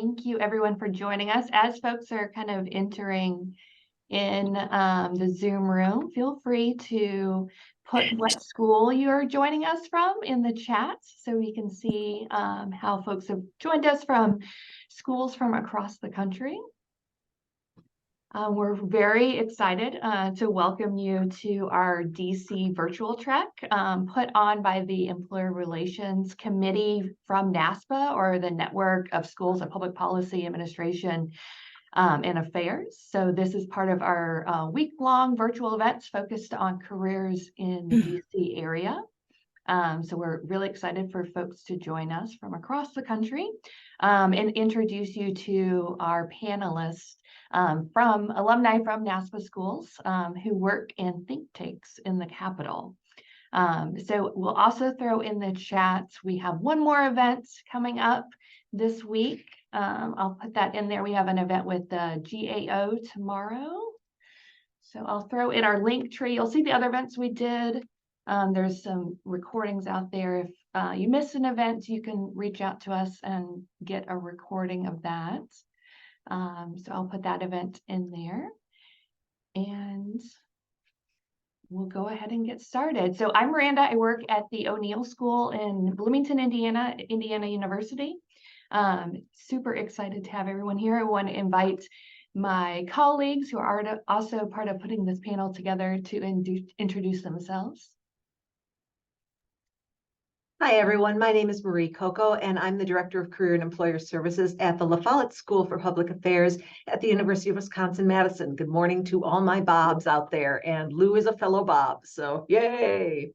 thank you everyone for joining us. As folks are kind of entering in the Zoom room, feel free to put what school you're joining us from in the chat so we can see how folks have joined us from schools from across the country. We're very excited to welcome you to our DC virtual trek put on by the Employer Relations Committee from NASPAA, or the Network of Schools of Public Policy Administration and Affairs. So this is part of our week-long virtual events focused on careers in the DC area. So we're really excited for folks to join us from across the country and introduce you to our panelists from alumni from NASPAA schools who work in think tanks in the Capitol. So we'll also throw in the chats. We have one more event coming up this week. I'll put that in there. We have an event with the GAO tomorrow. So I'll throw in our link tree. You'll see the other events we did. There's some recordings out there. If you missed an event, you can reach out to us and get a recording of that. So I'll put that event in there. And we'll go ahead and get started. So I'm Miranda. I work at the O'Neill School in Bloomington, Indiana, Indiana University. Super excited to have everyone here. I want to invite my colleagues who are also part of putting this panel together to introduce themselves. Hi, everyone. My name is Koko, and I'm the Director of Career and Employer Services at the Follette School for Public Affairs at the University of Wisconsin-Madison. Good morning to all my Bobs out there, and Lou is a fellow Bob, so yay!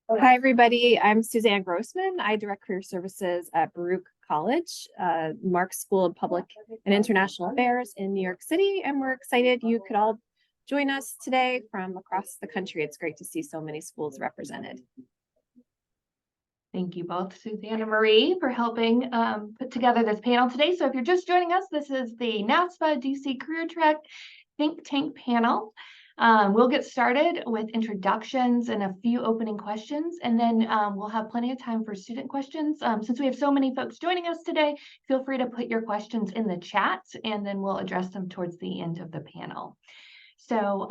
Hi, everybody. I'm Suzanne Grossman. I direct career services at Baruch College, Marxe School of Public and International Affairs in New York City, and we're excited you could all join us today from across the country. It's great to see so many schools represented. Thank you both, Suzanne and Marie, for helping put together this panel today. So if you're just joining us, this is the NASPAA DC Career Trek Think Tank panel. We'll get started with introductions and a few opening questions, and then we'll have plenty of time for student questions. Since we have so many folks joining us today, feel free to put your questions in the chat, and then we'll address them towards the end of the panel. So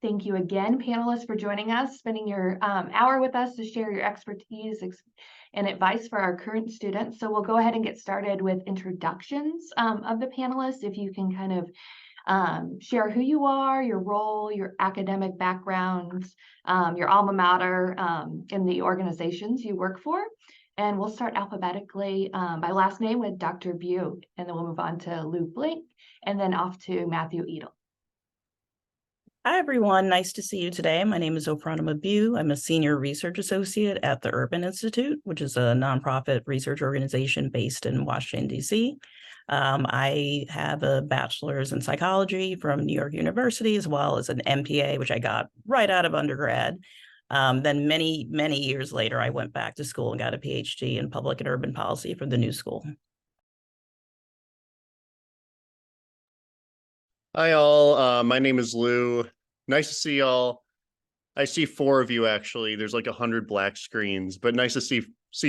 thank you again, panelists, for joining us, spending your hour with us to share your expertise and advice for our current students. So we'll go ahead and get started with introductions of the panelists. If you can kind of share who you are, your role, your academic backgrounds, your alma mater, in the organizations you work for. And we'll start alphabetically by last name with Dr. Bew, and then we'll move on to Lou Blink, and then off to Matthew Edel. Hi, everyone. Nice to see you today. My name is Ofranima Bew. I'm a senior research associate at the Urban Institute, which is a nonprofit research organization based in Washington, D.C. I have a bachelor's in psychology from New York University, as well as an MPA, which I got right out of undergrad. Then many, many years later, I went back to school and got a PhD in public and urban policy from the New School. Hi, all. My name is Lou. Nice to see y'all. I see 4 of you, actually. There's like 100 black screens, but nice to see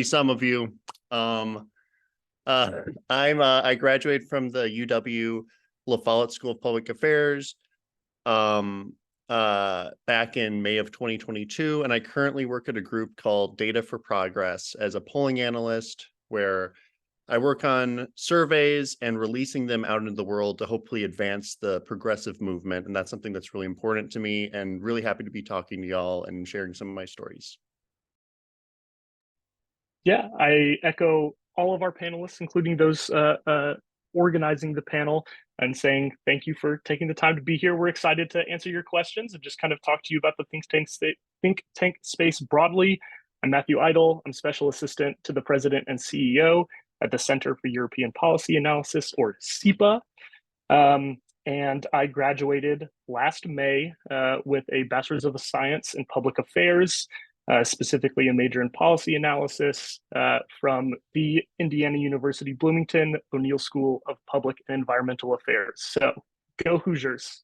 some of you. I graduated from the UW La Follette School of Public Affairs back in May of 2022, and I currently work at a group called Data for Progress as a polling analyst, where I work on surveys and releasing them out into the world to hopefully advance the progressive movement. And that's something that's really important to me, and really happy to be talking to y'all and sharing some of my stories. Yeah, I echo all of our panelists, including those organizing the panel, and saying thank you for taking the time to be here. We're excited to answer your questions and just kind of talk to you about the think tank space broadly. I'm Matthew Edel. I'm Special Assistant to the President and CEO at the Center for European Policy Analysis, or CEPA. And I graduated last May with a Bachelor's of Science in Public Affairs, specifically a major in policy analysis from the Indiana University Bloomington O'Neill School of Public and Environmental Affairs. So go Hoosiers.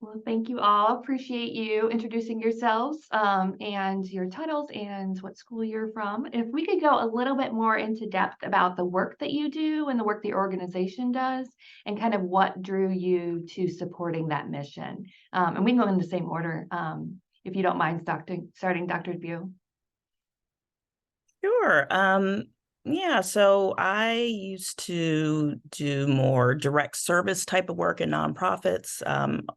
Well, thank you all. Appreciate you introducing yourselves and your titles and what school you're from. If we could go a little bit more into depth about the work that you do and the work the organization does and kind of what drew you to supporting that mission. And we can go in the same order if you don't mind starting Dr. Bew. Sure. Yeah, so I used to do more direct service type of work in nonprofits.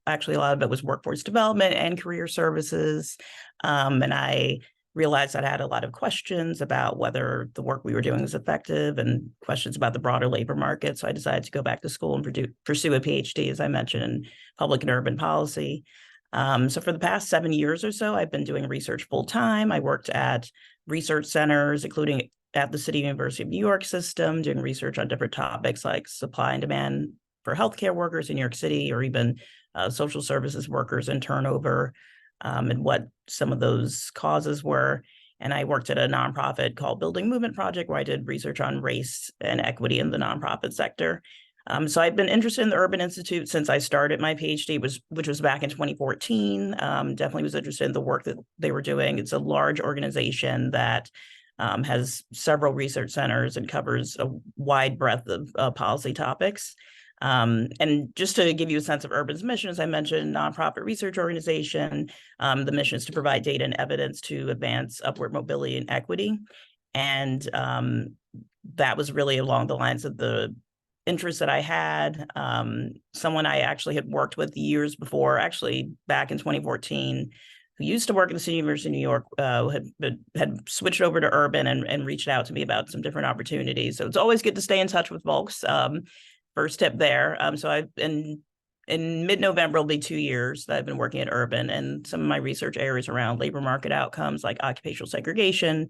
Actually, a lot of it was workforce development and career services. And I realized I had a lot of questions about whether the work we were doing was effective and questions about the broader labor market. So I decided to go back to school and pursue a PhD, as I mentioned, in public and urban policy. So for the past 7 years or so, I've been doing research full time. I worked at research centers, including at the City University of New York system, doing research on different topics like supply and demand for healthcare workers in New York City, or even social services workers and turnover, and what some of those causes were. And I worked at a nonprofit called Building Movement Project, where I did research on race and equity in the nonprofit sector. So I've been interested in the Urban Institute since I started my PhD, which was back in 2014. Definitely was interested in the work that they were doing. It's a large organization that has several research centers and covers a wide breadth of policy topics. And just to give you a sense of Urban's mission, as I mentioned, nonprofit research organization, the mission is to provide data and evidence to advance upward mobility and equity. And that was really along the lines of the interests that I had. Someone I actually had worked with years before, actually back in 2014, who used to work at the City University of New York, had switched over to urban and reached out to me about some different opportunities. So it's always good to stay in touch with folks. First tip there. So I've been in mid-November will be 2 years that I've been working at Urban, and some of my research areas around labor market outcomes like occupational segregation,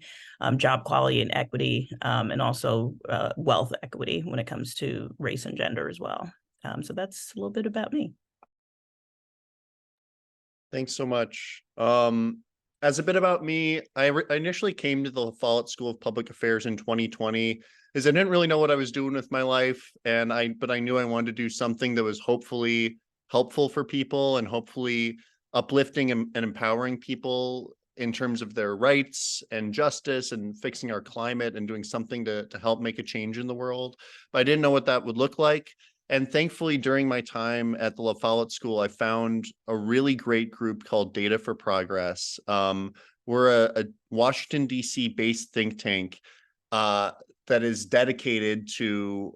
job quality and equity, and also wealth equity when it comes to race and gender as well. So that's a little bit about me. Thanks so much. As a bit about me, I initially came to the Follette School of Public Affairs in 2020, as I didn't really know what I was doing with my life, but I knew I wanted to do something that was hopefully helpful for people and hopefully uplifting and empowering people in terms of their rights and justice and fixing our climate and doing something to help make a change in the world. But I didn't know what that would look like. And thankfully, during my time at the La Follette School, I found a really great group called Data for Progress. We're a Washington, D.C. based think tank that is dedicated to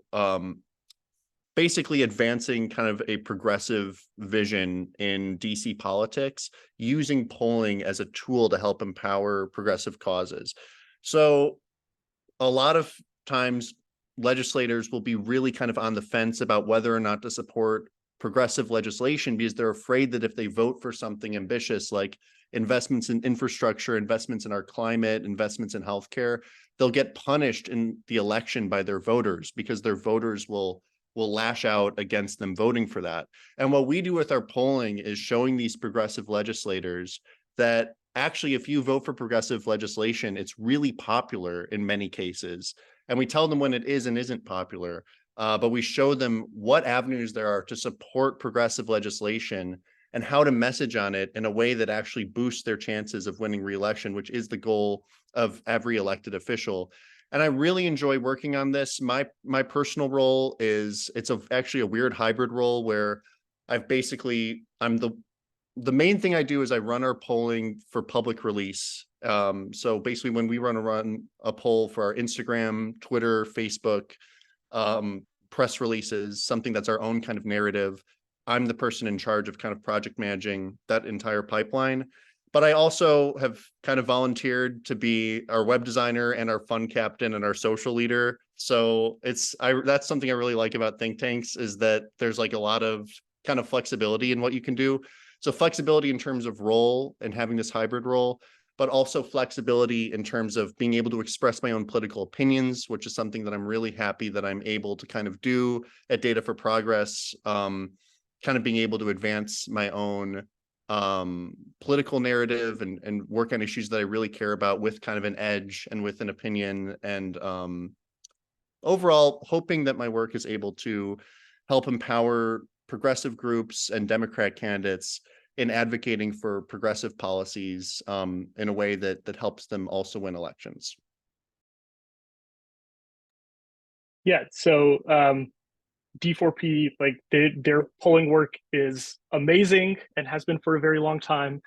basically advancing kind of a progressive vision in DC politics, using polling as a tool to help empower progressive causes. So a lot of times legislators will be really kind of on the fence about whether or not to support progressive legislation because they're afraid that if they vote for something ambitious like investments in infrastructure, investments in our climate, investments in healthcare, they'll get punished in the election by their voters because their voters will lash out against them voting for that. And what we do with our polling is showing these progressive legislators that actually, if you vote for progressive legislation, it's really popular in many cases. And we tell them when it is and isn't popular, but we show them what avenues there are to support progressive legislation and how to message on it in a way that actually boosts their chances of winning re-election, which is the goal of every elected official. And I really enjoy working on this. My personal role is, actually a weird hybrid role where I'm the main thing I do is I run our polling for public release. So basically when we run a poll for our Instagram, Twitter, Facebook, press releases, something that's our own kind of narrative, I'm the person in charge of kind of project managing that entire pipeline. But I also have kind of volunteered to be our web designer and our fund captain and our social leader. So that's something I really like about think tanks, is that there's like a lot of kind of flexibility in what you can do. So flexibility in terms of role and having this hybrid role, but also flexibility in terms of being able to express my own political opinions, which is something that I'm really happy that I'm able to kind of do at Data for Progress, kind of being able to advance my own political narrative and work on issues that I really care about with kind of an edge and with an opinion, and overall hoping that my work is able to help empower progressive groups and Democrat candidates in advocating for progressive policies in a way that helps them also win elections? Yeah, so D4P, like their polling work is amazing and has been for a very long time.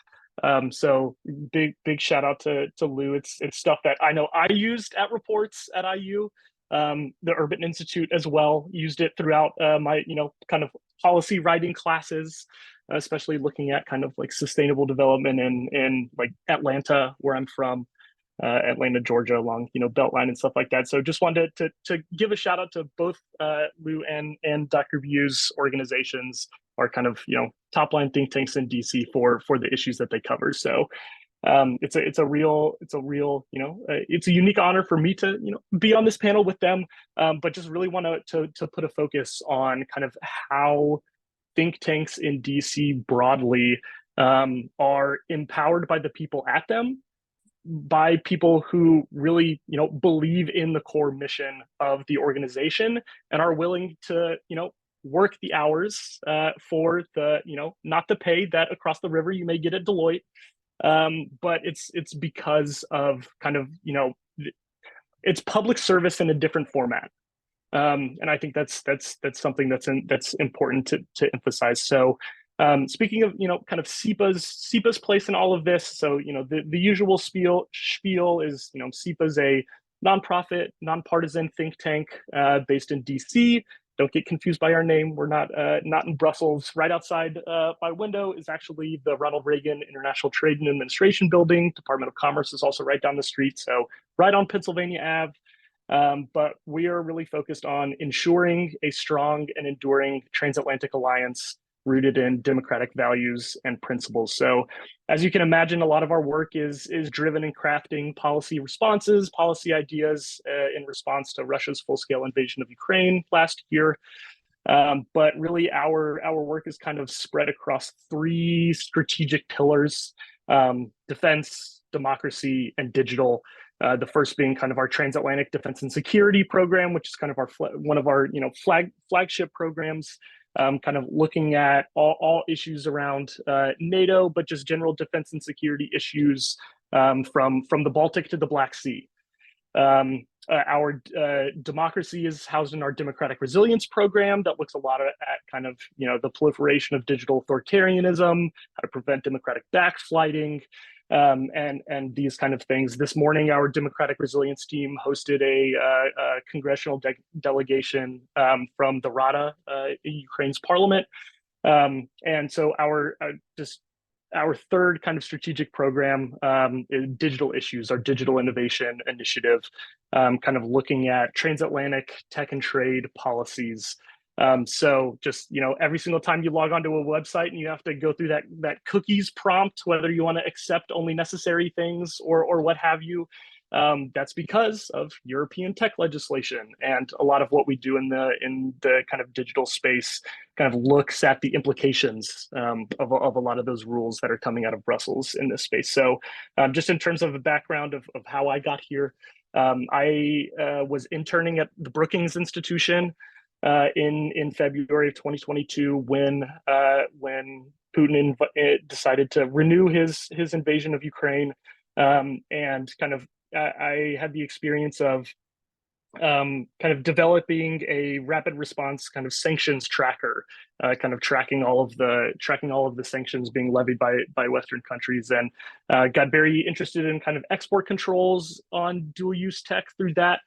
So big shout out to Lou. It's stuff that I know I used at reports at IU. The Urban Institute as well used it throughout my kind of policy writing classes, especially looking at kind of like sustainable development in like Atlanta, where I'm from. Atlanta, Georgia, along Beltline and stuff like that. So just wanted to give a shout out to both Lou and Dr. View's organizations, are kind of top line think tanks in DC for the issues that they cover. So it's a real it's a unique honor for me to be on this panel with them, but just really want to put a focus on kind of how think tanks in DC broadly are empowered by the people at them, by people who really believe in the core mission of the organization and are willing to work the hours for the not the pay that across the river you may get at Deloitte, but it's because of kind of it's public service in a different format, and I think that's something that's important to emphasize. So speaking of kind of CEPA's place in all of this, so the usual spiel is CEPA's a nonprofit, nonpartisan think tank based in DC. Don't get confused by our name. We're not in Brussels. Right outside my window is actually the Ronald Reagan International Trade and Administration Building. Department of Commerce is also right down the street, so right on Pennsylvania Ave. But we are really focused on ensuring a strong and enduring transatlantic alliance rooted in democratic values and principles. So as you can imagine, a lot of our work is driven in crafting policy responses, policy ideas in response to Russia's full-scale invasion of Ukraine last year. But really our work is kind of spread across three strategic pillars: defense, democracy, and digital. The first being kind of our transatlantic defense and security program, which is kind of one of our flagship programs. Kind of looking at all issues around NATO, but just general defense and security issues from the Baltic to the Black Sea. Our democracy is housed in our democratic resilience program that looks a lot at kind of the proliferation of digital authoritarianism, how to prevent democratic backsliding, and these kind of things. This morning, our democratic resilience team hosted a congressional delegation from the Rada, Ukraine's parliament, and so our third kind of strategic program is digital issues, our digital innovation initiative, kind of looking at transatlantic tech and trade policies. So just every single time you log onto a website and you have to go through that cookies prompt, whether you want to accept only necessary things or what have you, that's because of European tech legislation. And a lot of what we do in the kind of digital space kind of looks at the implications of a lot of those rules that are coming out of Brussels in this space. So just in terms of a background of how I got here, I was interning at the Brookings Institution in February of 2022 when Putin decided to renew his invasion of Ukraine, and kind of I had the experience of kind of developing a rapid response kind of sanctions tracker, kind of tracking all of the sanctions being levied by Western countries, and got very interested in kind of export controls on dual use tech through that.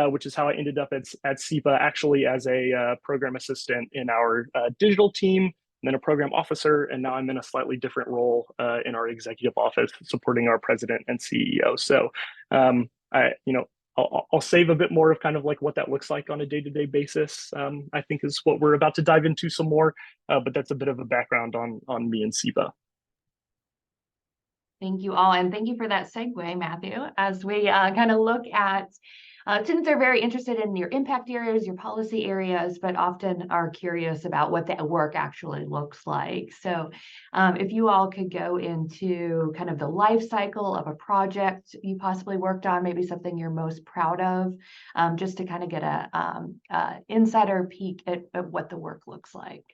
Which is how I ended up at CEPA, actually as a program assistant in our digital team, and then a program officer, and now I'm in a slightly different role in our executive office, supporting our president and CEO. So I'll save a bit more of kind of like what that looks like on a day-to-day basis. I think is what we're about to dive into some more, but that's a bit of a background on me and CEPA. Thank you all, and thank you for that segue, Matthew, as we kind of look at students are very interested in your impact areas, your policy areas, but often are curious about what the work actually looks like. So if you all could go into kind of the life cycle of a project you possibly worked on, maybe something you're most proud of, just to kind of get a insider peek at what the work looks like.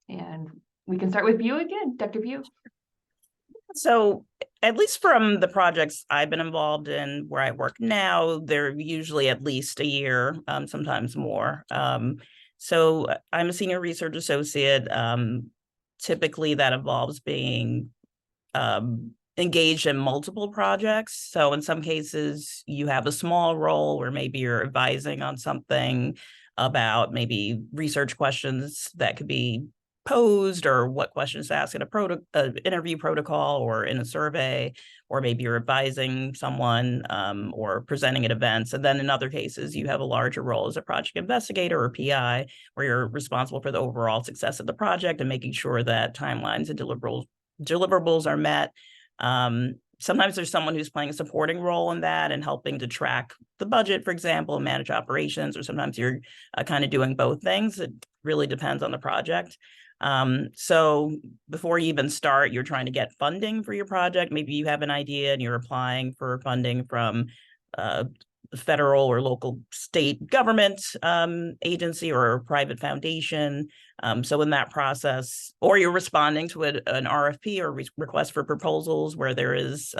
And we can start with Bew again, Dr. Bew. So at least from the projects I've been involved in where I work now, they're usually at least a year, sometimes more. So I'm a senior research associate. Typically that involves being engaged in multiple projects. So in some cases, you have a small role where maybe you're advising on something about maybe research questions that could be posed, or what questions to ask in a interview protocol or in a survey, or maybe you're advising someone or presenting at events. And then in other cases, you have a larger role as a project investigator or PI, where you're responsible for the overall success of the project and making sure that timelines and deliverables are met. Sometimes there's someone who's playing a supporting role in that and helping to track the budget, for example, and manage operations, or sometimes you're kind of doing both things. It really depends on the project. So before you even start, you're trying to get funding for your project. Maybe you have an idea and you're applying for funding from federal or local state government agency or a private foundation. So in that process, or you're responding to an RFP or request for proposals where there is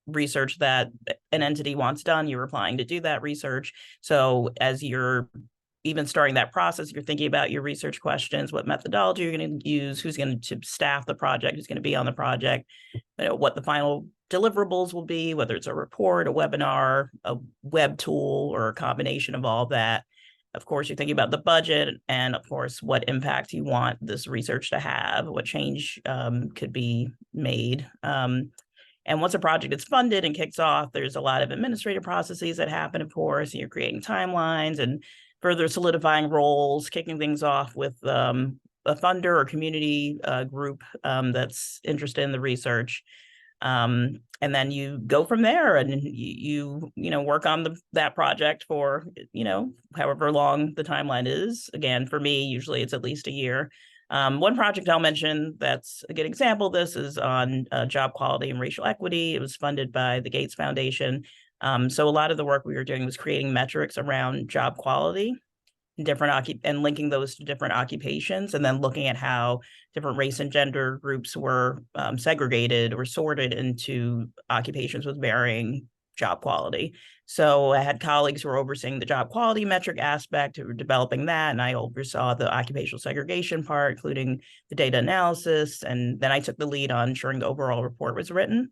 research that an entity wants done, you're applying to do that research. So as you're even starting that process, you're thinking about your research questions, what methodology you're going to use, who's going to staff the project, who's going to be on the project, what the final deliverables will be, whether it's a report, a webinar, a web tool, or a combination of all that. Of course, you're thinking about the budget and, of course, what impact you want this research to have, what change could be made. And once a project is funded and kicks off, there's a lot of administrative processes that happen, of course, and you're creating timelines and further solidifying roles, kicking things off with a funder or community group that's interested in the research. And then you go from there, and you work on that project for, however long the timeline is. Again, for me, usually it's at least a year. One project I'll mention that's a good example of this is on job quality and racial equity. It was funded by the Gates Foundation. So a lot of the work we were doing was creating metrics around job quality, and linking those to different occupations, and then looking at how different race and gender groups were segregated or sorted into occupations with varying job quality. So I had colleagues who were overseeing the job quality metric aspect, who were developing that, and I oversaw the occupational segregation part, including the data analysis, and then I took the lead on ensuring the overall report was written.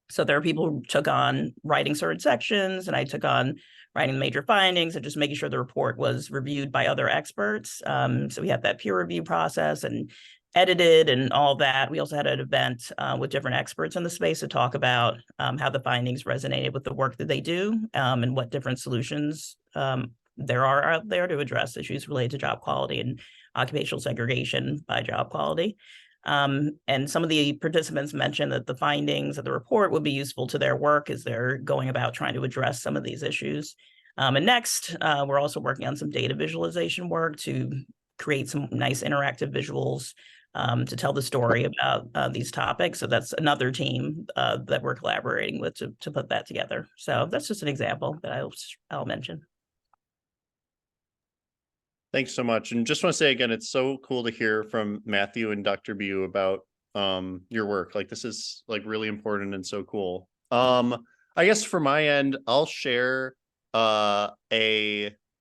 So there are people who took on writing certain sections, and I took on writing the major findings and just making sure the report was reviewed by other experts. So we had that peer review process and edited and all that. We also had an event with different experts in the space to talk about how the findings resonated with the work that they do, and what different solutions there are out there to address issues related to job quality and occupational segregation by job quality. And some of the participants mentioned that the findings of the report would be useful to their work as they're going about trying to address some of these issues. And next, we're also working on some data visualization work to create some nice interactive visuals to tell the story about these topics. So that's another team that we're collaborating with to put that together. So that's just an example that I'll mention. Thanks so much. And just want to say again, it's so cool to hear from Matthew and Dr. Bew about your work. Like, this is like really important and so cool. I guess for my end, I'll share a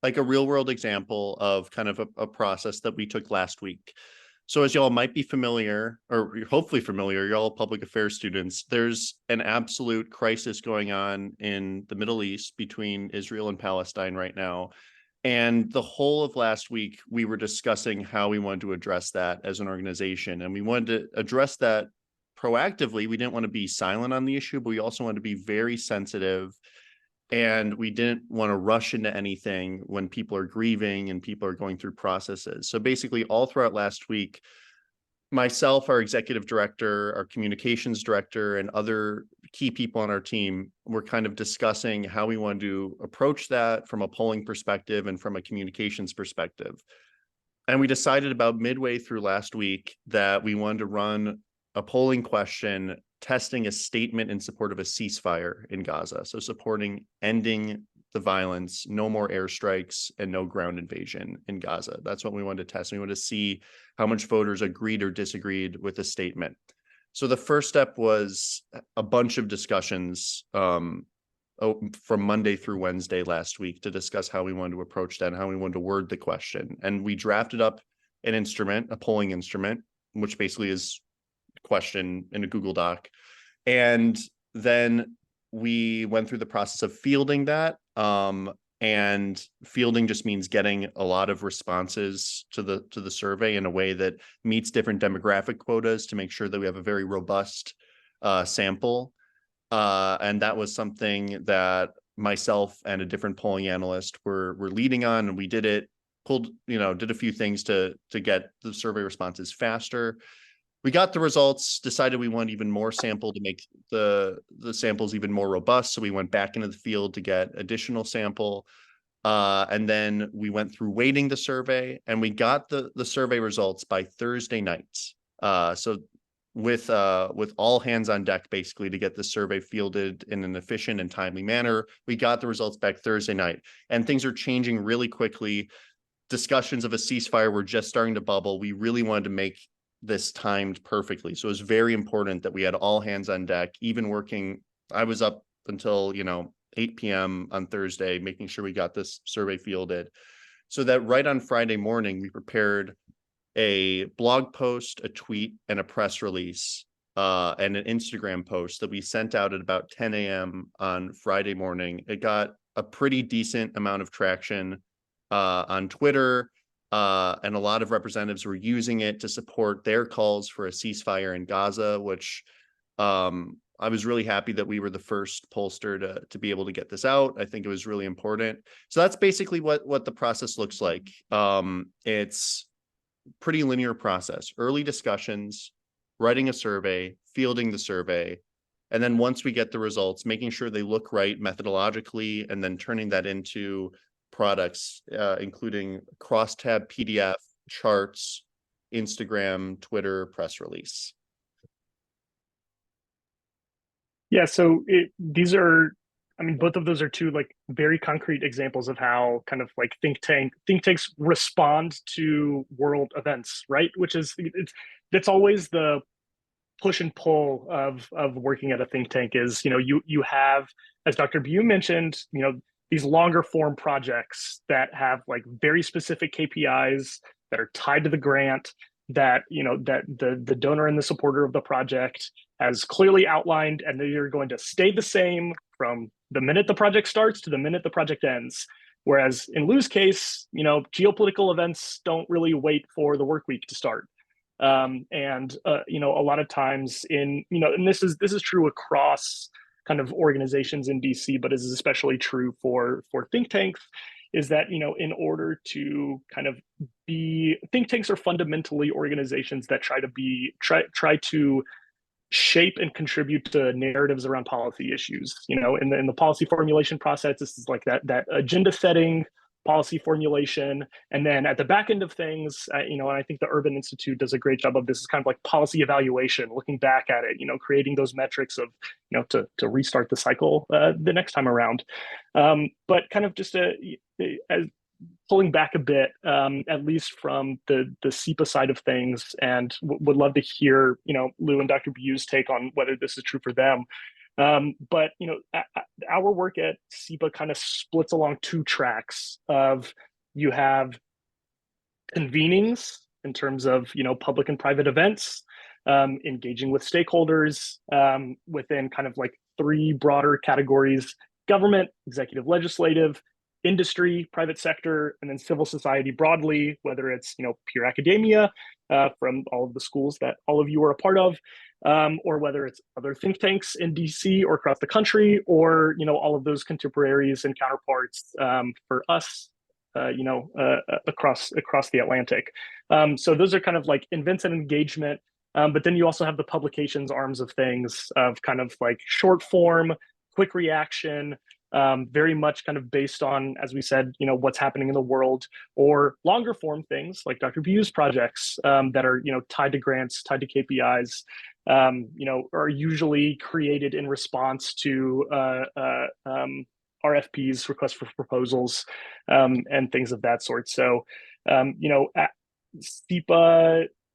real world example of kind of a process that we took last week. So as y'all might be familiar, or you're hopefully familiar, you're all public affairs students, there's an absolute crisis going on in the Middle East between Israel and Palestine right now. And the whole of last week, we were discussing how we wanted to address that as an organization. And we wanted to address that proactively. We didn't want to be silent on the issue, but we also wanted to be very sensitive. And we didn't want to rush into anything when people are grieving and people are going through processes. So basically, all throughout last week, myself, our executive director, our communications director, and other key people on our team were kind of discussing how we want to approach that from a polling perspective and from a communications perspective. And we decided about midway through last week that we wanted to run a polling question testing a statement in support of a ceasefire in Gaza. So supporting ending the violence, no more airstrikes, and no ground invasion in Gaza. That's what we wanted to test. We wanted to see how much voters agreed or disagreed with the statement. So the first step was a bunch of discussions from Monday through Wednesday last week to discuss how we wanted to approach that and how we wanted to word the question. And we drafted up an instrument, a polling instrument, which basically is a question in a Google Doc. And then we went through the process of fielding that. And fielding just means getting a lot of responses to the survey in a way that meets different demographic quotas to make sure that we have a very robust sample. And that was something that myself and a different polling analyst were leading on, and we did it, did a few things to get the survey responses faster. We got the results, decided we want even more sample to make the samples even more robust. So we went back into the field to get additional sample. And then we went through weighting the survey, and we got the survey results by Thursday nights. So with all hands on deck, basically, to get the survey fielded in an efficient and timely manner, we got the results back Thursday night. And things are changing really quickly. Discussions of a ceasefire were just starting to bubble. We really wanted to make this timed perfectly. So it was very important that we had all hands on deck, even working. I was up until, 8 p.m. on Thursday, making sure we got this survey fielded, so that right on Friday morning, we prepared a blog post, a tweet, and a press release, and an Instagram post that we sent out at about 10 a.m. on Friday morning. It got a pretty decent amount of traction on Twitter. And a lot of representatives were using it to support their calls for a ceasefire in Gaza, which I was really happy that we were the first pollster to be able to get this out. I think it was really important. So that's basically what the process looks like. It's a pretty linear process: early discussions, writing a survey, fielding the survey, and then once we get the results, making sure they look right methodologically, and then turning that into products, including crosstab PDF, charts, Instagram, Twitter, press release. Yeah, so these are, both of those are two very concrete examples of how kind of think tanks respond to world events, right? Which is, that's always the push and pull of working at a think tank is, you have, as Dr. Bu mentioned, these longer form projects that have very specific KPIs that are tied to the grant, that that the donor and the supporter of the project has clearly outlined, and they're going to stay the same from the minute the project starts to the minute the project ends. Whereas in Lou's case, geopolitical events don't really wait for the work week to start. And a lot of times and this is true across kind of organizations in DC, but is especially true for think tanks, is that, in order to kind of think tanks are fundamentally organizations that try to shape and contribute to narratives around policy issues. In the policy formulation process, this is that agenda setting, policy formulation, and then at the back end of things, and I think the Urban Institute does a great job of this, is kind of policy evaluation, looking back at it, creating those metrics of, to restart the cycle the next time around. But kind of just pulling back a bit, at least from the CEPA side of things, and would love to hear, Lou and Dr. Bu's take on whether this is true for them. But our work at CEPA kind of splits along two tracks of, you have convenings in terms of public and private events, engaging with stakeholders within kind of three broader categories: government, executive, legislative, industry, private sector, and then civil society broadly, whether it's pure academia from all of the schools that all of you are a part of, or whether it's other think tanks in DC or across the country, or all of those contemporaries and counterparts for us, across the Atlantic. So those are kind of events and engagement. But then you also have the publications arms of things, of kind of short form, quick reaction, very much kind of based on, as we said, what's happening in the world, or longer form things like Dr. Bu's projects that are, tied to grants, tied to KPIs, are usually created in response to RFPs, requests for proposals, and things of that sort. So, CEPA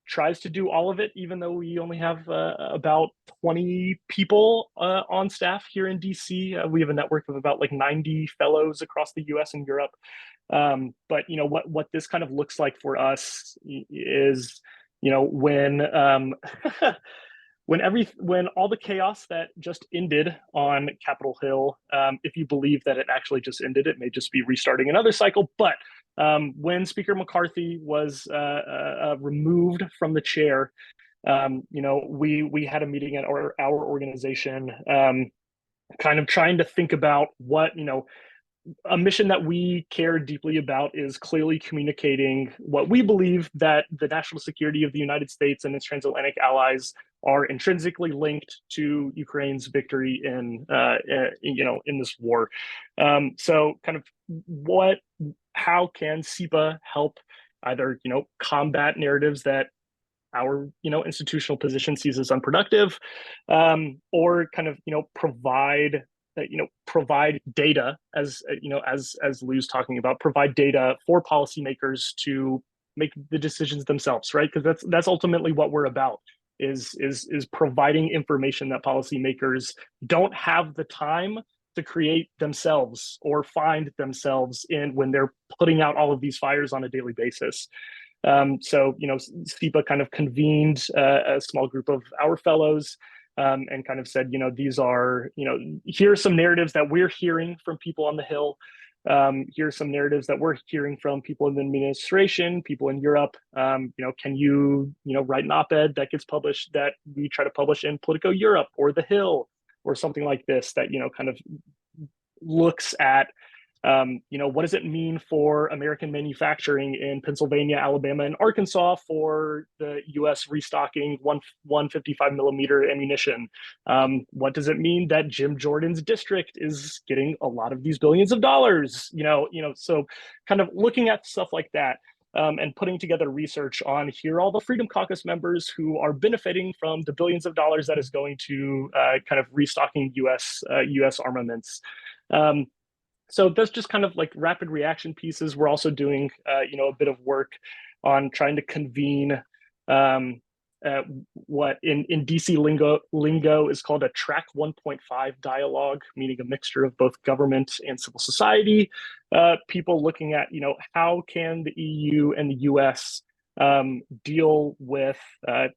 tries to do all of it, even though we only have about 20 people on staff here in DC. We have a network of about like 90 fellows across the US and Europe. But what this kind of looks like for us is, when when all the chaos that just ended on Capitol Hill, if you believe that it actually just ended, it may just be restarting another cycle. But when Speaker McCarthy was removed from the chair, we had a meeting at our organization, kind of trying to think about what, a mission that we care deeply about is clearly communicating what we believe, that the national security of the United States and its transatlantic allies are intrinsically linked to Ukraine's victory in this war. So kind of how can CEPA help either, combat narratives that our, institutional position sees as unproductive, or kind of, provide data, as Lou's talking about, provide data for policymakers to make the decisions themselves, right? Because that's ultimately what we're about, is providing information that policymakers don't have the time to create themselves or find themselves in when they're putting out all of these fires on a daily basis. So, CEPA kind of convened a small group of our fellows, and kind of said, these are, here are some narratives that we're hearing from people on the Hill. Here are some narratives that we're hearing from people in the administration, people in Europe. Can you, write an op-ed that gets published, that we try to publish in Politico Europe or The Hill or something like this, that, kind of looks at, what does it mean for American manufacturing in Pennsylvania, Alabama, and Arkansas for the U.S. restocking 155 millimeter ammunition? What does it mean that Jim Jordan's district is getting a lot of these billions of dollars? So kind of looking at stuff like that, and putting together research on, here are all the Freedom Caucus members who are benefiting from the billions of dollars that is going to kind of restocking U.S. armaments. So that's just kind of like rapid reaction pieces. We're also doing, a bit of work on trying to convene what in DC lingo is called a track 1.5 dialogue, meaning a mixture of both government and civil society. People looking at, how can the EU and the US deal with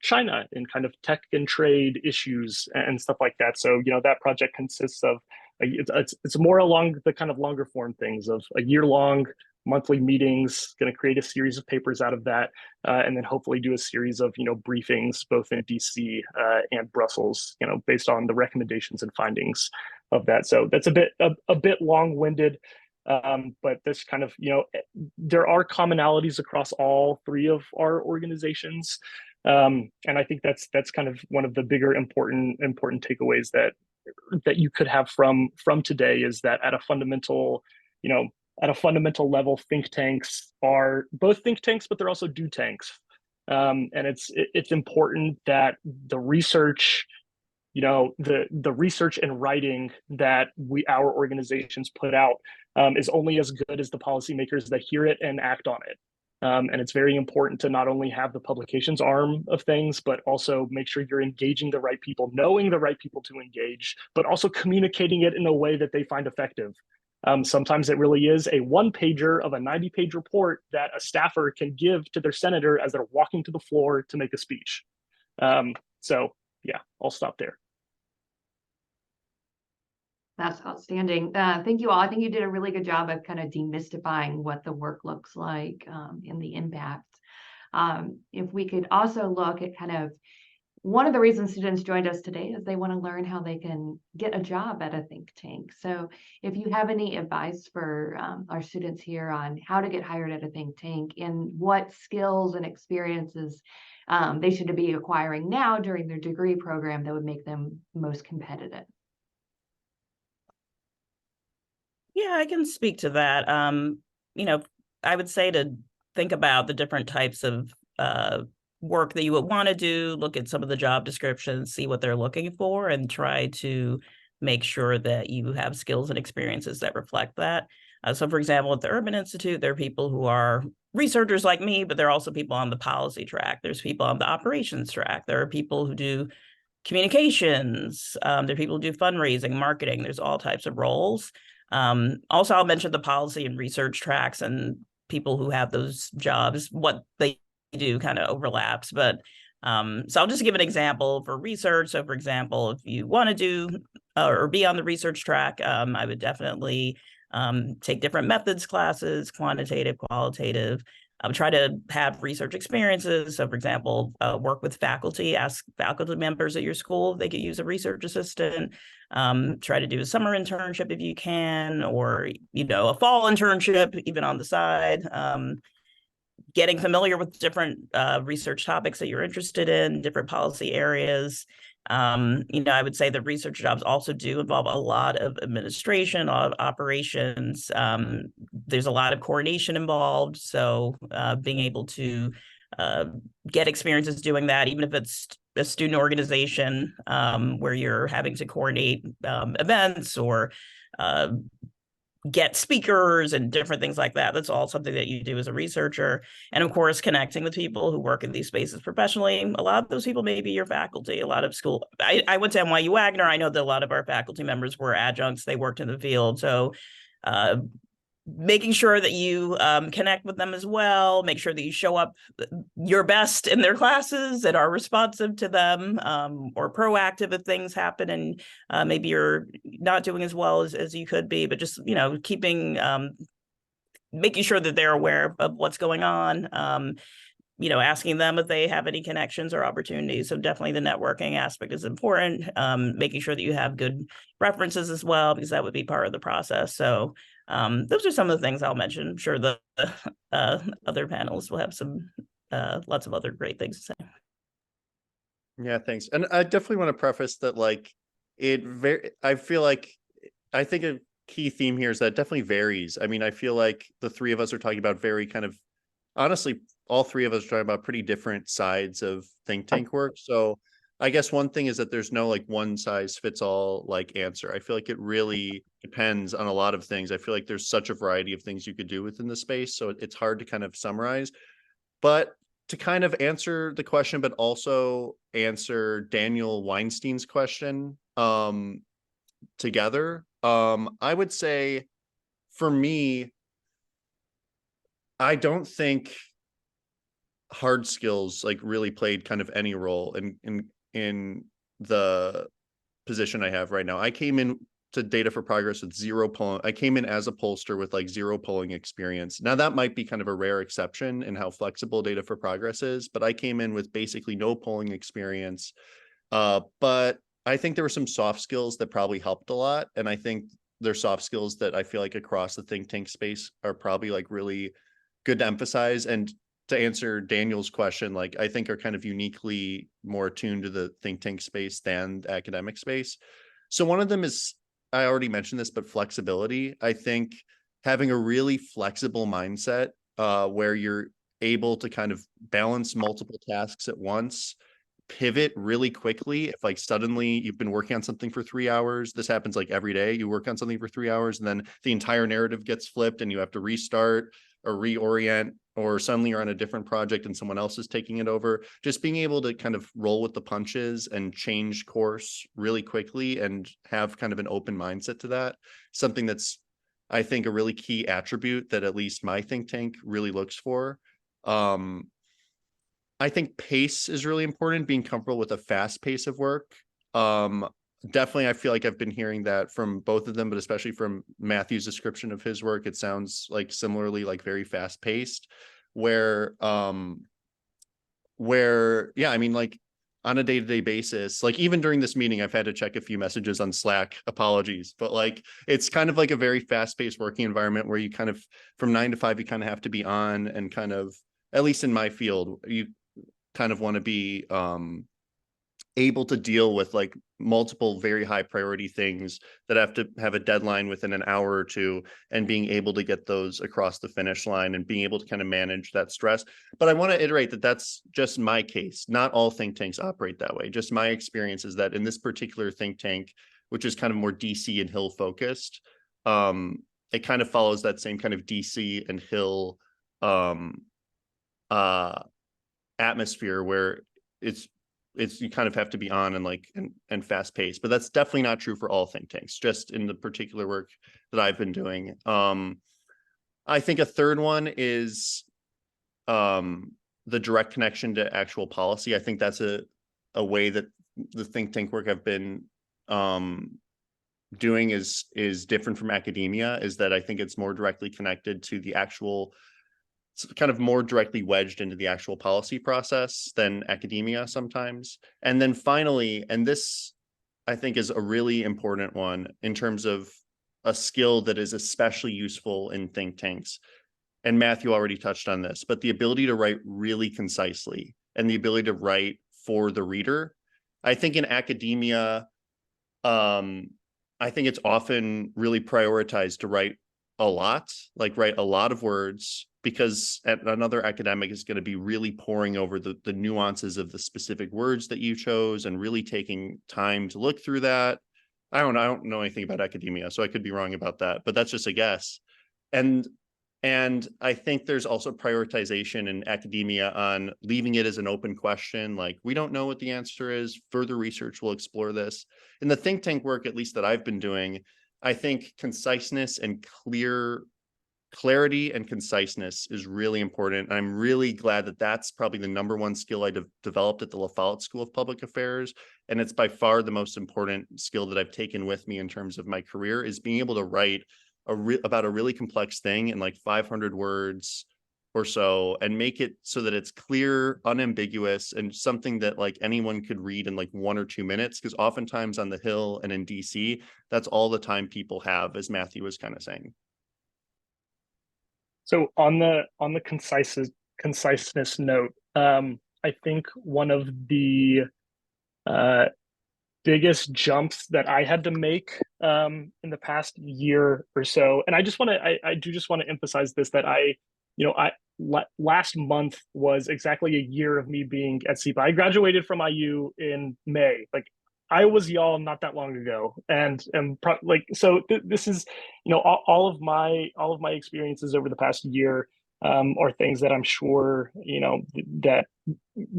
China in kind of tech and trade issues and stuff like that. So, that project consists of, it's more along the kind of longer form things of a year-long monthly meetings, going to create a series of papers out of that, and then hopefully do a series of, briefings both in DC and Brussels, based on the recommendations and findings of that. So that's a bit long-winded, but this kind of, there are commonalities across all three of our organizations. And I think that's kind of one of the bigger important takeaways that you could have from today, is that at a fundamental level, think tanks are both think tanks, but they're also do tanks. And it's important that the research, the research and writing that our organizations put out is only as good as the policymakers that hear it and act on it. And it's very important to not only have the publications arm of things, but also make sure you're engaging the right people, knowing the right people to engage, but also communicating it in a way that they find effective. Sometimes it really is a one-pager of a 90-page report that a staffer can give to their senator as they're walking to the floor to make a speech. So yeah, I'll stop there. That's outstanding. Thank you all. I think you did a really good job of kind of demystifying what the work looks like, and the impact. If we could also look at kind of one of the reasons students joined us today is they want to learn how they can get a job at a think tank. So if you have any advice for our students here on how to get hired at a think tank and what skills and experiences they should be acquiring now during their degree program that would make them most competitive. Yeah, I can speak to that. I would say to think about the different types of work that you would want to do, look at some of the job descriptions, see what they're looking for, and try to make sure that you have skills and experiences that reflect that. So for example, at the Urban Institute, there are people who are researchers like me, but there are also people on the policy track. There's people on the operations track. There are people who do communications. There are people who do fundraising, marketing. There's all types of roles. Also, I'll mention the policy and research tracks, and people who have those jobs, what they do kind of overlaps. But so I'll just give an example for research. So for example, if you want to do or be on the research track, I would definitely take different methods classes, quantitative, qualitative. I would try to have research experiences. So for example, work with faculty, ask faculty members at your school if they could use a research assistant. Try to do a summer internship if you can, or, a fall internship, even on the side. Getting familiar with different research topics that you're interested in, different policy areas. I would say the research jobs also do involve a lot of administration, a lot of operations. There's a lot of coordination involved. So being able to get experiences doing that, even if it's a student organization where you're having to coordinate events or get speakers and different things like that. That's all something that you do as a researcher. And of course, connecting with people who work in these spaces professionally. A lot of those people may be your faculty. A lot of school. I went to NYU Wagner. I know that a lot of our faculty members were adjuncts. They worked in the field. So making sure that you connect with them as well, make sure that you show up your best in their classes and are responsive to them, or proactive if things happen and maybe you're not doing as well as you could be, but just, keeping, making sure that they're aware of what's going on, asking them if they have any connections or opportunities. So definitely the networking aspect is important, making sure that you have good references as well, because that would be part of the process. So those are some of the things I'll mention. I'm sure the other panelists will have some lots of other great things to say. Yeah, thanks. And I definitely want to preface that, I think a key theme here is that it definitely varies. I mean, I feel like the three of us are talking about very kind of, honestly, all three of us are talking about pretty different sides of think tank work. So I guess one thing is that there's no one size fits all answer. I feel like it really depends on a lot of things. I feel like there's such a variety of things you could do within the space. So it's hard to kind of summarize, but to kind of answer the question, but also answer Daniel Weinstein's question together. I would say for me, I don't think hard skills really played kind of any role in the position I have right now. I came in to Data for Progress with zero polling. I came in as a pollster with zero polling experience. Now that might be kind of a rare exception in how flexible Data for Progress is, but I came in with basically no polling experience. But I think there were some soft skills that probably helped a lot. And I think there's soft skills that I feel like across the think tank space are probably really good to emphasize. And to answer Daniel's question, I think are kind of uniquely more attuned to the think tank space than the academic space. So one of them is, I already mentioned this, but flexibility. I think having a really flexible mindset where you're able to kind of balance multiple tasks at once, pivot really quickly. If suddenly you've been working on something for 3 hours, this happens every day, you work on something for 3 hours and then the entire narrative gets flipped and you have to restart or reorient, or suddenly you're on a different project and someone else is taking it over. Just being able to kind of roll with the punches and change course really quickly and have kind of an open mindset to that. Something that's, I think, a really key attribute that at least my think tank really looks for. I think pace is really important, being comfortable with a fast pace of work. Definitely, I feel like I've been hearing that from both of them, but especially from Matthew's description of his work. It sounds similarly very fast paced, where yeah, I mean, on a day-to-day basis, even during this meeting, I've had to check a few messages on Slack, apologies, but it's kind of a very fast-paced working environment where you kind of, from 9 to 5, you kind of have to be on, and kind of, at least in my field, you kind of want to be able to deal with multiple very high priority things that have to have a deadline within an hour or two, and being able to get those across the finish line and being able to kind of manage that stress. But I want to iterate that that's just my case. Not all think tanks operate that way. Just my experience is that in this particular think tank, which is kind of more DC and Hill focused. It kind of follows that same kind of DC and Hill atmosphere where it's you kind of have to be on and fast paced, but that's definitely not true for all think tanks, just in the particular work that I've been doing. I think a third one is the direct connection to actual policy. I think that's a way that the think tank work I've been doing is different from academia, is that I think it's more directly connected to the actual, it's kind of more directly wedged into the actual policy process than academia sometimes. And then finally, and this I think is a really important one in terms of a skill that is especially useful in think tanks, and Matthew already touched on this, but the ability to write really concisely and the ability to write for the reader. I think in academia, I think it's often really prioritized to write a lot, like write a lot of words, because another academic is going to be really poring over the nuances of the specific words that you chose and really taking time to look through that. I don't know anything about academia, so I could be wrong about that, but that's just a guess. And I think there's also prioritization in academia on leaving it as an open question, like we don't know what the answer is, further research will explore this. In the think tank work, at least that I've been doing, I think conciseness and clarity and conciseness is really important. And I'm really glad that that's probably the number one skill I developed at the La Follette School of Public Affairs. And it's by far the most important skill that I've taken with me in terms of my career, is being able to write about a really complex thing in like 500 words or so, and make it so that it's clear, unambiguous, and something that like anyone could read in like 1 or 2 minutes. Because oftentimes on the Hill and in DC, that's all the time people have, as Matthew was kind of saying. So on the conciseness note, I think one of the biggest jumps that I had to make in the past year or so, and I do just want to emphasize this, that last month was exactly a year of me being at CEPA. I graduated from IU in May. Like, I was y'all not that long ago, and this is, all of my experiences over the past year are things that I'm sure that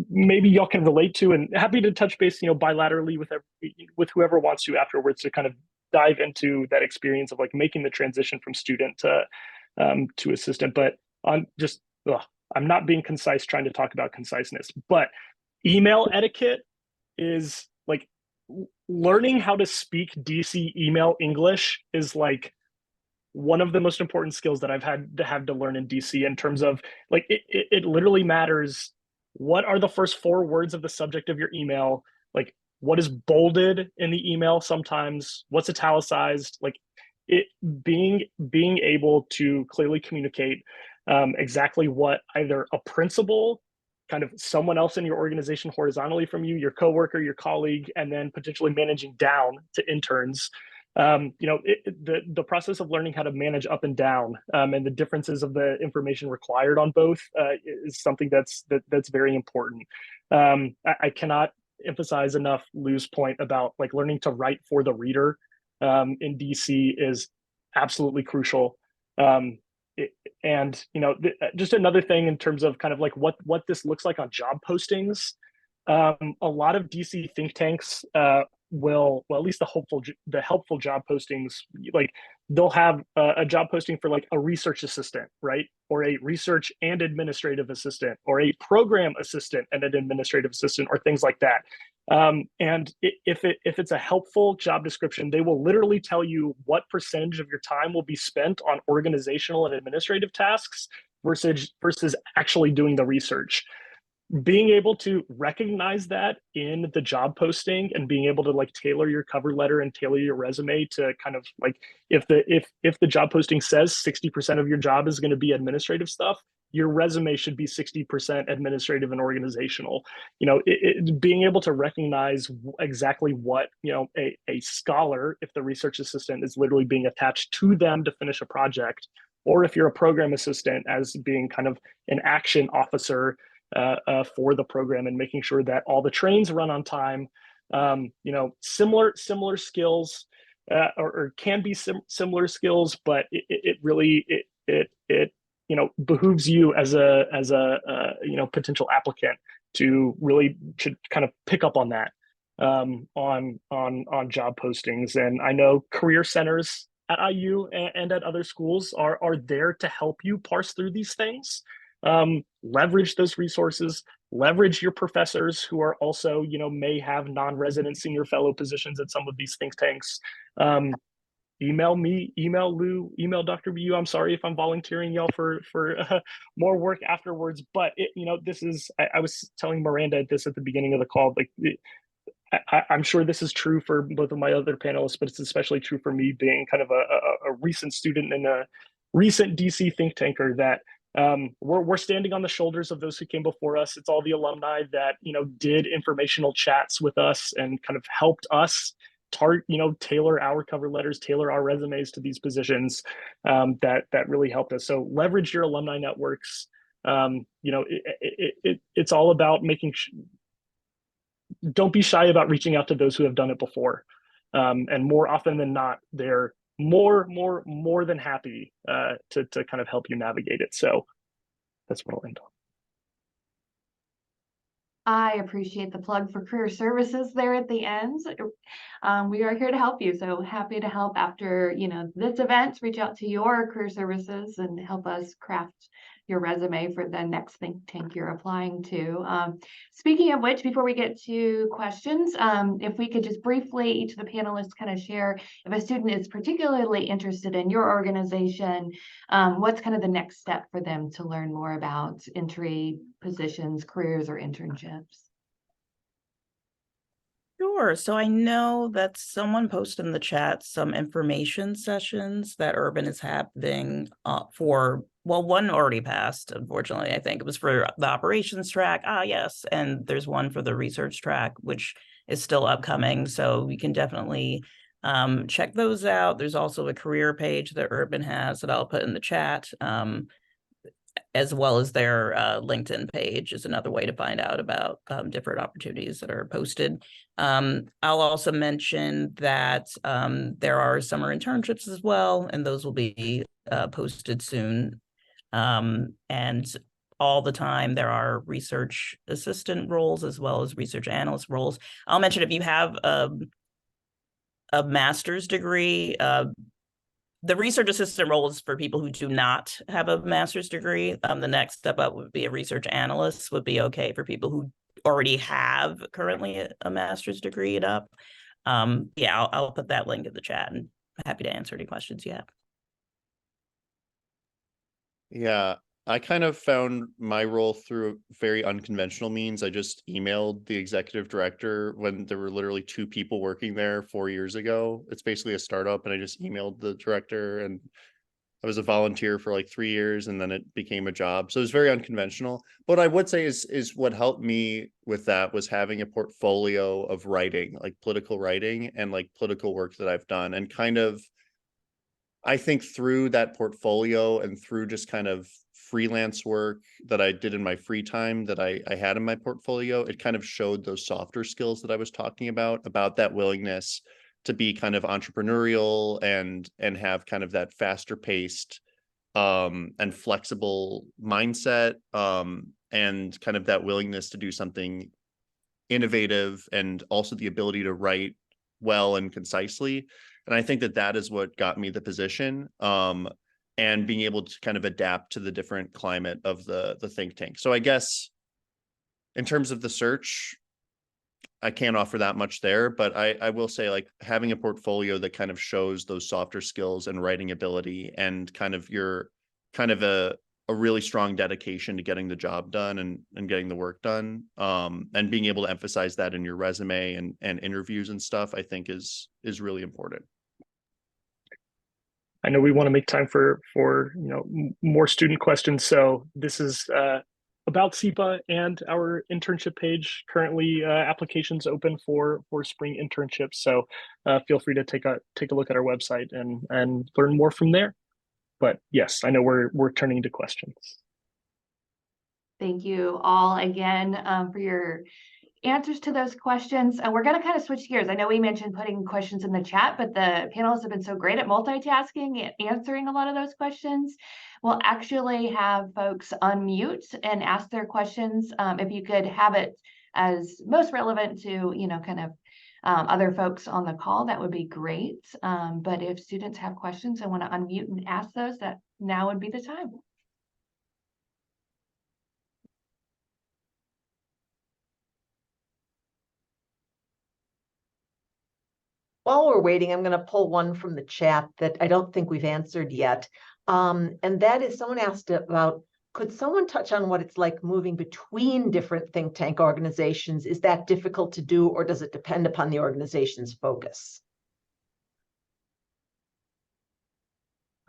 maybe y'all can relate to, and happy to touch base bilaterally with whoever wants to afterwards, to kind of dive into that experience of like making the transition from student to assistant. But I'm not being concise trying to talk about conciseness, but email etiquette is like, learning how to speak DC email English is like one of the most important skills that I've had to learn in DC, in terms of like, it literally matters what are the first 4 words of the subject of your email, like what is bolded in the email sometimes, what's italicized, like being able to clearly communicate exactly what either a principal, kind of someone else in your organization horizontally from you, your coworker, your colleague, and then potentially managing down to interns. The process of learning how to manage up and down, and the differences of the information required on both is something that's very important. I cannot emphasize enough Lou's point about like learning to write for the reader in DC is absolutely crucial. Just another thing in terms of kind of like what this looks like on job postings. A lot of DC think tanks will, well, at least the helpful job postings, like they'll have a job posting for like a research assistant, right? Or a research and administrative assistant, or a program assistant and an administrative assistant, or things like that. And if it's a helpful job description, they will literally tell you what percentage of your time will be spent on organizational and administrative tasks versus actually doing the research. Being able to recognize that in the job posting, and being able to like tailor your cover letter and tailor your resume to kind of like, if the job posting says 60% of your job is going to be administrative stuff, your resume should be 60% administrative and organizational. Being able to recognize exactly what a scholar, if the research assistant is literally being attached to them to finish a project, or if you're a program assistant as being kind of an action officer for the program, and making sure that all the trains run on time, similar skills, or can be similar skills, but it really behooves you as a potential applicant to really should kind of pick up on that on job postings. And I know career centers at IU and at other schools are there to help you parse through these things. Leverage those resources, leverage your professors who are also, may have non-resident senior fellow positions at some of these think tanks. Email me, email Lou, email Dr. Bu. I'm sorry if I'm volunteering y'all for more work afterwards, but this is, I was telling Miranda this at the beginning of the call, like I'm sure this is true for both of my other panelists, but it's especially true for me being kind of a recent student and a recent DC think tanker, that we're standing on the shoulders of those who came before us. It's all the alumni that, did informational chats with us and kind of helped us tailor our cover letters, tailor our resumes to these positions, that really helped us. So leverage your alumni networks. It's all about making don't be shy about reaching out to those who have done it before. And more often than not, they're more than happy to kind of help you navigate it. So that's what I'll end on. I appreciate the plug for career services there at the end. We are here to help you. So happy to help after, this event, reach out to your career services and help us craft your resume for the next think tank you're applying to. Speaking of which, before we get to questions, if we could just briefly, each of the panelists kind of share, if a student is particularly interested in your organization, what's kind of the next step for them to learn more about entry positions, careers, or internships? Sure. So I know that someone posted in the chat some information sessions that Urban is having for, well, one already passed, unfortunately. I think it was for the operations track. Yes. And there's one for the research track, which is still upcoming. So we can definitely check those out. There's also a career page that Urban has that I'll put in the chat, as well as their LinkedIn page is another way to find out about different opportunities that are posted. I'll also mention that there are summer internships as well, and those will be posted soon. And all the time there are research assistant roles as well as research analyst roles. I'll mention if you have a master's degree, the research assistant role is for people who do not have a master's degree. The next step up would be a research analyst, would be okay for people who already have currently a master's degree up. Yeah, I'll put that link in the chat, and happy to answer any questions you have. Yeah, I kind of found my role through very unconventional means. I just emailed the executive director when there were literally 2 people working there 4 years ago. It's basically a startup, and I just emailed the director, and I was a volunteer for like 3 years, and then it became a job. So it was very unconventional. What I would say is what helped me with that was having a portfolio of writing, like political writing and like political work that I've done, and kind of, I think through that portfolio and through just kind of freelance work that I did in my free time that I had in my portfolio, it kind of showed those softer skills that I was talking about that willingness to be kind of entrepreneurial and have kind of that faster paced and flexible mindset, and kind of that willingness to do something innovative, and also the ability to write well and concisely. And I think that is what got me the position, and being able to kind of adapt to the different climate of the think tank. So I guess in terms of the search, I can't offer that much there, but I will say, like, having a portfolio that kind of shows those softer skills and writing ability, and kind of your kind of a really strong dedication to getting the job done and getting the work done, and being able to emphasize that in your resume and interviews and stuff, I think is really important. I know we want to make time for more student questions. So this is about CEPA and our internship page. Currently, applications open for spring internships. So feel free to take a look at our website and learn more from there. But yes, I know we're turning to questions. Thank you all again for your answers to those questions. And we're going to kind of switch gears. I know we mentioned putting questions in the chat, but the panelists have been so great at multitasking and answering a lot of those questions. We'll actually have folks unmute and ask their questions. If you could have it as most relevant to, kind of other folks on the call, that would be great. But if students have questions and want to unmute and ask those, that now would be the time. While we're waiting, I'm going to pull one from the chat that I don't think we've answered yet. And that is, someone asked about, could someone touch on what it's like moving between different think tank organizations? Is that difficult to do, or does it depend upon the organization's focus?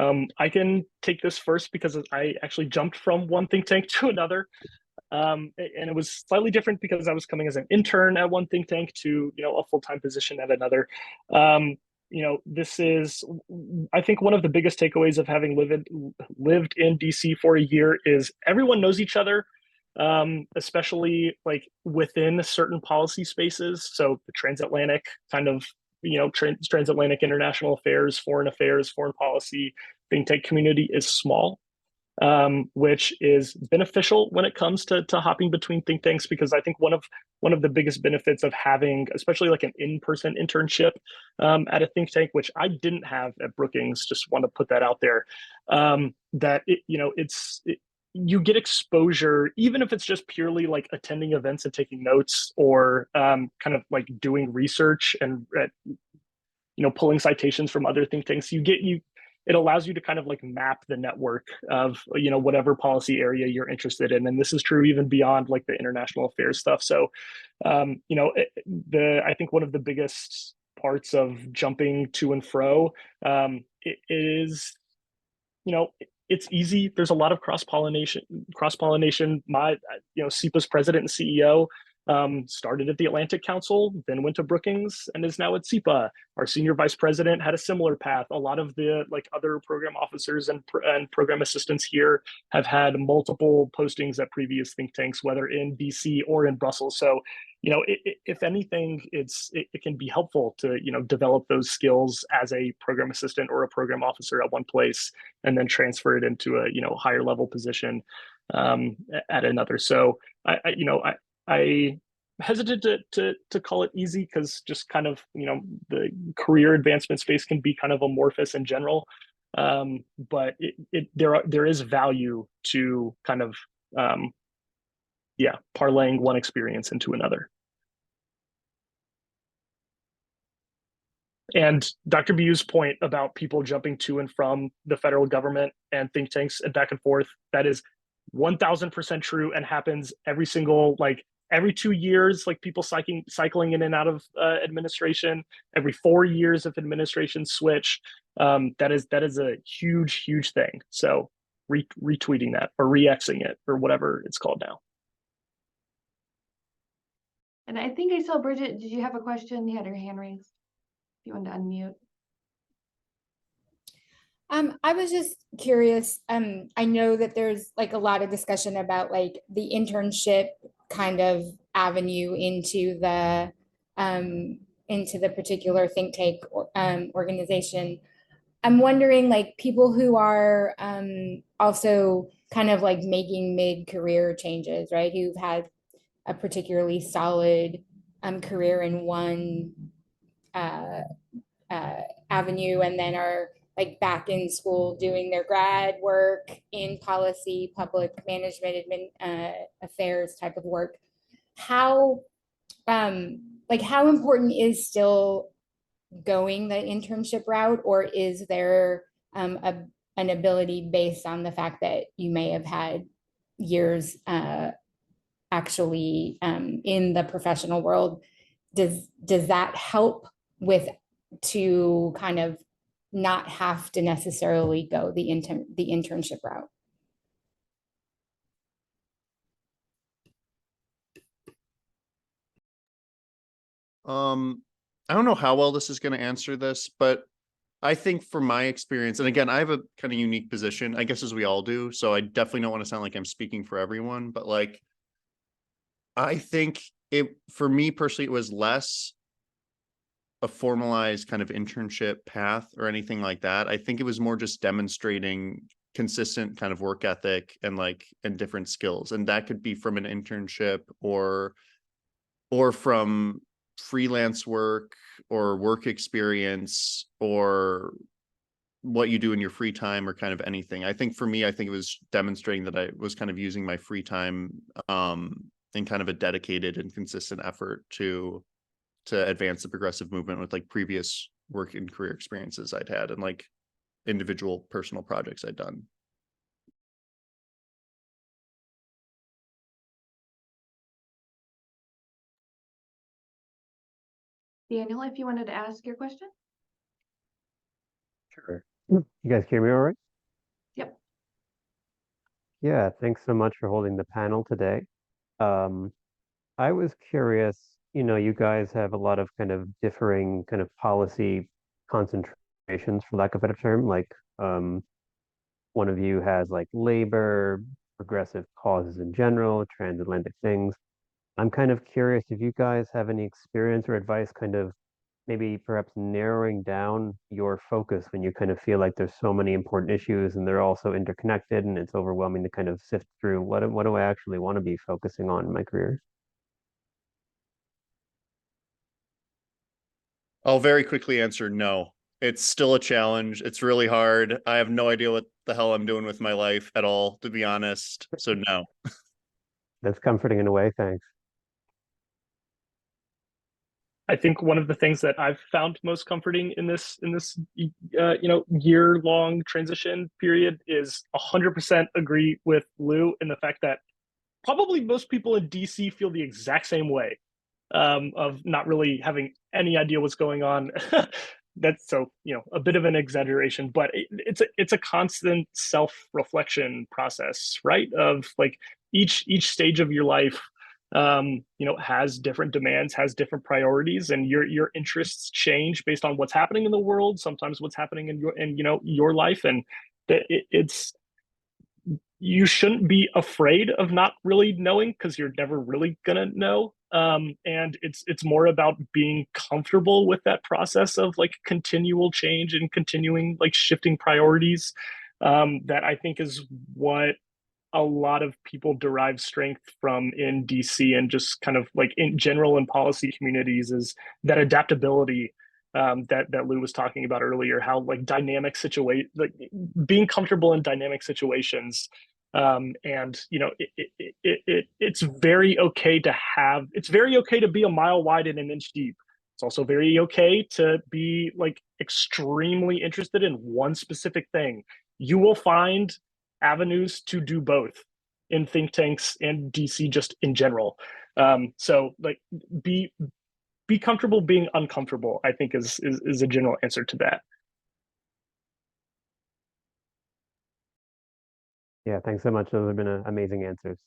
I can take this first because I actually jumped from one think tank to another. And it was slightly different because I was coming as an intern at one think tank to, a full-time position at another. This is, I think, one of the biggest takeaways of having lived in DC for a year is everyone knows each other, especially like within certain policy spaces. So the transatlantic kind of, transatlantic international affairs, foreign policy think tank community is small. Which is beneficial when it comes to hopping between think tanks, because I think one of the biggest benefits of having, especially like an in-person internship at a think tank, which I didn't have at Brookings, just want to put that out there, that you get exposure, even if it's just purely like attending events and taking notes, or kind of like doing research and pulling citations from other think tanks. It allows you to kind of like map the network of, whatever policy area you're interested in. And this is true even beyond like the international affairs stuff. So, I think one of the biggest parts of jumping to and fro it is, it's easy. There's a lot of cross-pollination. My, CEPA's president and CEO started at the Atlantic Council, then went to Brookings, and is now at CEPA. Our senior vice president had a similar path. A lot of the other program officers and program assistants here have had multiple postings at previous think tanks, whether in DC or in Brussels. So, if anything, it can be helpful to develop those skills as a program assistant or a program officer at one place, and then transfer it into a higher level position at another. So I hesitate to call it easy, because just kind of, the career advancement space can be kind of amorphous in general. But there is value to kind of, parlaying one experience into another. And Dr. Bu's point about people jumping to and from the federal government and think tanks and back and forth, that is 1000% true, and happens every 2 years, like people cycling in and out of administration, every 4 years if administrations switch. That is a huge thing. So retweeting that, or re-Xing it, or whatever it's called now. And I think I saw Bridget, did you have a question? You had your hand raised. If you wanted to unmute. I was just curious. I know that there's like a lot of discussion about like the internship kind of avenue into the particular think tank organization. I'm wondering, like, people who are also kind of like making mid-career changes, right? Who've had a particularly solid career in one avenue, and then are like back in school doing their grad work in policy, public management, affairs type of work. How important is still going the internship route, or is there an ability based on the fact that you may have had years actually in the professional world? Does that help with to kind of not have to necessarily go the internship route? I don't know how well this is going to answer this, but I think from my experience, and again, I have a kind of unique position, I guess, as we all do. So I definitely don't want to sound like I'm speaking for everyone, but like, I think for me personally, it was less a formalized kind of internship path or anything like that. I think it was more just demonstrating consistent kind of work ethic and different skills. And that could be from an internship or from freelance work or work experience or what you do in your free time or kind of anything. I think for me, I think it was demonstrating that I was kind of using my free time in kind of a dedicated and consistent effort to advance the progressive movement with like previous work and career experiences I'd had and like individual personal projects I'd done. Daniel, if you wanted to ask your question. Sure. You guys hear me all right? Yep. Yeah, thanks so much for holding the panel today. I was curious, you guys have a lot of kind of differing kind of policy concentrations, for lack of a better term. Like, one of you has like labor, progressive causes in general, transatlantic things. I'm kind of curious if you guys have any experience or advice kind of maybe perhaps narrowing down your focus when you kind of feel like there's so many important issues and they're all so interconnected and it's overwhelming to kind of sift through what do I actually want to be focusing on in my career? I'll very quickly answer no. It's still a challenge. It's really hard. I have no idea what the hell I'm doing with my life at all, to be honest. So no. That's comforting in a way, thanks. I think one of the things that I've found most comforting in this year-long transition period is 100% agree with Lou in the fact that probably most people in DC feel the exact same way, of not really having any idea what's going on. That's so, a bit of an exaggeration, but it's a constant self-reflection process, right? Of like each stage of your life, has different demands, has different priorities, and your interests change based on what's happening in the world, sometimes what's happening in your life. And it's, you shouldn't be afraid of not really knowing, because you're never really gonna know. And it's more about being comfortable with that process of like continual change and continuing like shifting priorities. That I think is what a lot of people derive strength from in DC and just kind of like in general in policy communities, is that adaptability that Lou was talking about earlier, how like like being comfortable in dynamic situations. And it's very okay to be a mile wide and an inch deep. It's also very okay to be like extremely interested in one specific thing. You will find avenues to do both in think tanks and DC just in general. So like be comfortable being uncomfortable, I think is a general answer to that. Yeah, thanks so much. Those have been amazing answers.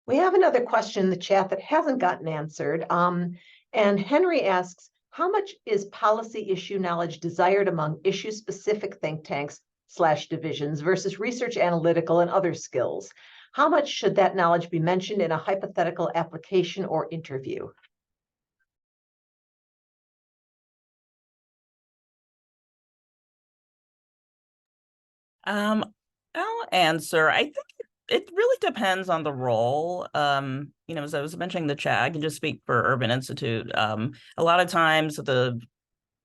We have another question in the chat that hasn't gotten answered. And Henry asks, how much is policy issue knowledge desired among issue-specific think tanks / divisions versus research analytical and other skills? How much should that knowledge be mentioned in a hypothetical application or interview? I'll answer. I think it really depends on the role. As I was mentioning the chat, I can just speak for Urban Institute. A lot of times the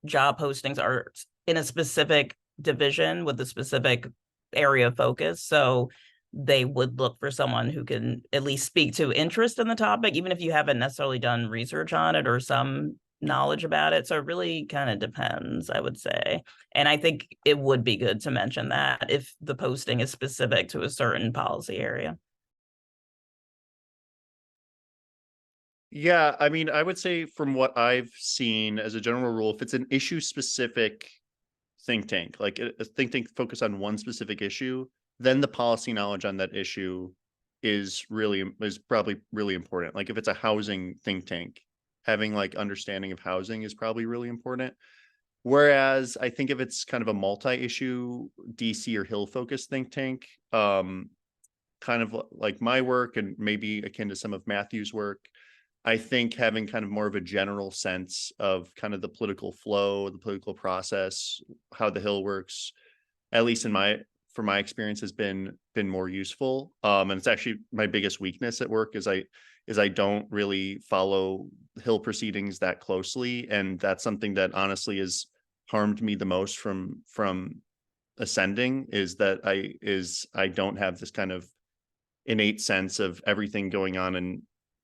job postings are in a specific division with a specific area of focus. So they would look for someone who can at least speak to interest in the topic, even if you haven't necessarily done research on it or some knowledge about it. So it really kind of depends, I would say. And I think it would be good to mention that if the posting is specific to a certain policy area. Yeah, I mean, I would say from what I've seen as a general rule, if it's an issue specific think tank, like a think tank focused on one specific issue, then the policy knowledge on that issue is probably really important. Like if it's a housing think tank, having like understanding of housing is probably really important. Whereas I think if it's kind of a multi-issue DC or Hill focused think tank, kind of like my work and maybe akin to some of Matthew's work, I think having kind of more of a general sense of kind of the political flow, the political process, how the Hill works, at least for my experience, has been more useful. And it's actually my biggest weakness at work is I don't really follow Hill proceedings that closely, and that's something that honestly has harmed me the most from ascending, is that I don't have this kind of innate sense of everything going on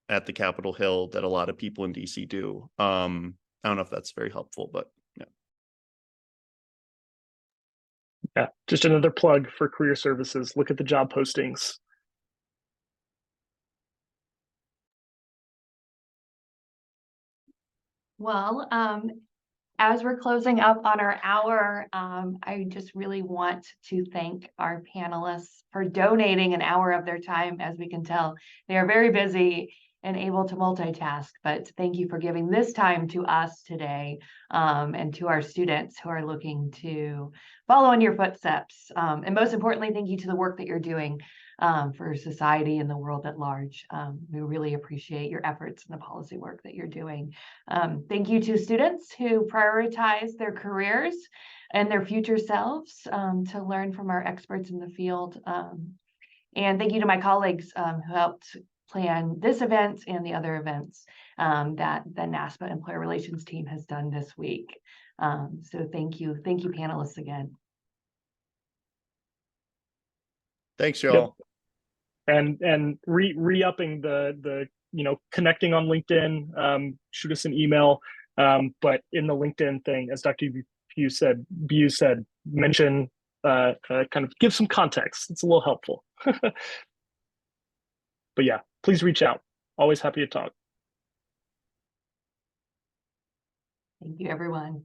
at the Capitol Hill that a lot of people in DC do. I don't know if that's very helpful, but yeah. Yeah, just another plug for career services. Look at the job postings. Well, as we're closing up on our hour, I just really want to thank our panelists for donating an hour of their time. As we can tell, they are very busy and able to multitask, but thank you for giving this time to us today, and to our students who are looking to follow in your footsteps. And most importantly, thank you to the work that you're doing for society and the world at large. We really appreciate your efforts and the policy work that you're doing. Thank you to students who prioritize their careers and their future selves to learn from our experts in the field. And thank you to my colleagues who helped plan this event and the other events that the NASPAA Employer Relations team has done this week. So thank you panelists again. Thanks, y'all. Yep. And re-upping the connecting on LinkedIn, shoot us an email. But in the LinkedIn thing, as Dr. Bu said, mention, kind of give some context. It's a little helpful. But yeah, please reach out. Always happy to talk. Thank you, everyone.